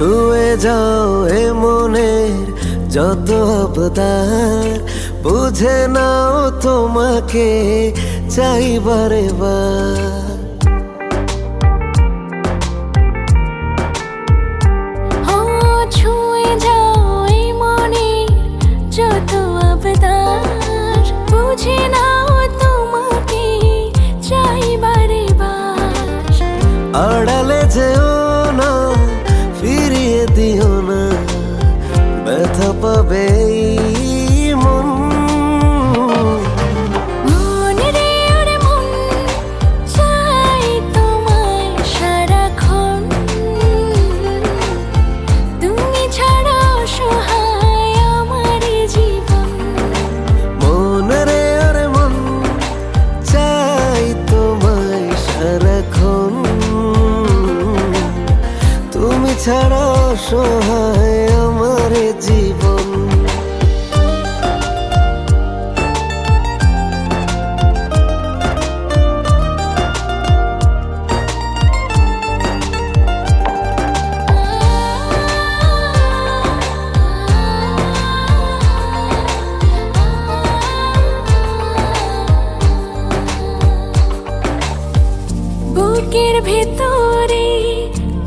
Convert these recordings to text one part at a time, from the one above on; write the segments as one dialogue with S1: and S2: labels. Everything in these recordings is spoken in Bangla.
S1: ছুঁয়ে যাও এ মনের যত আবদার, বুঝে নাও তোমাকে চাই বারে বার।
S2: ছুঁয়ে যাও এই মনের যত আবদার, বুঝে নাও তোমাকে চাই বারে বার।
S1: আড়ালে যেও না, ফিরিয়ে দিও না, ব্যথা পাবে এই মন।
S2: মন রে ওরে মন, চাই তোমায় সারাক্ষণ। তুমি ছাড়া অসহায় আমার জীবন।
S1: মন রে ওরে মন, চাই তোমায় সারাক্ষণ। তুমি ছাড়া অসহায় আমার জীবন।
S2: বুকের ভেতরে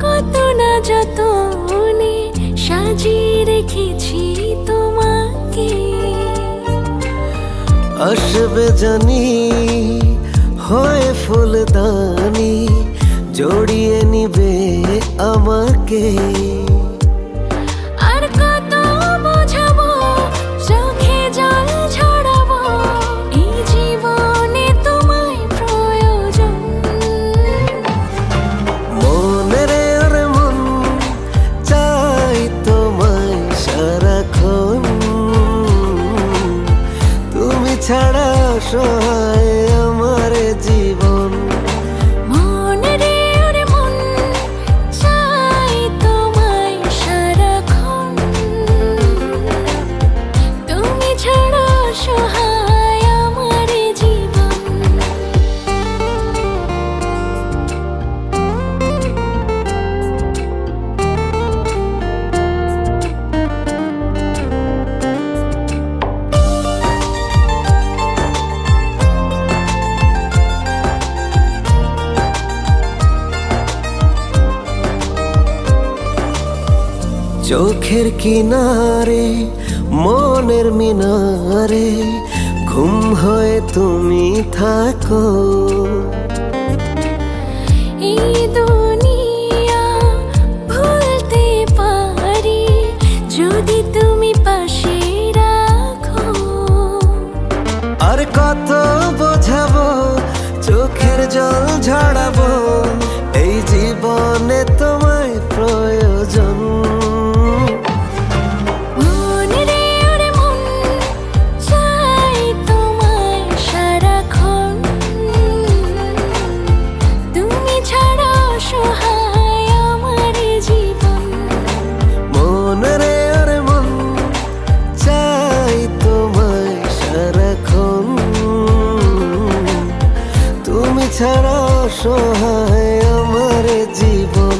S2: কত না যতনে সাজিয়ে রেখেছি তোমাকে।
S1: আসবে জানি হয় ফুলদানি, জড়িয়ে নিবে আমাকে।
S2: আর কত বোঝাবো, চোখে জল ছড়াবো, এই জীবনে তোমায় প্রয়োজন।
S1: মন রে ওরে মন, চাই তোমায় সারাক্ষণ। তুমি ছাড়া অসহায় আমার জীবন।
S2: মন রে ওরে মন, চাই তোমায় সারাক্ষণ। তুমি ছাড়া অসহায় আমার জীবন।
S1: চোখের কিনারে মনের মিনারে ঘুম হয়ে তুমি থাকো।
S2: এই দুনিয়া ভুলতে পারি যদি তুমি পাশে রাখো।
S1: আর কত বোঝাবো, চোখের জল ঝাড়াবো, এই জীবনে তোমায় প্রয়োজন।
S2: মন রে ওরে মন, চাই তোমায় সারাক্ষণ। তুমি ছাড়া অসহায় আমার জীবন।
S1: মন রে ওরে মন, চাই তোমায় সারাক্ষণ। তুমি ছাড়া অসহায় আমার জীবন।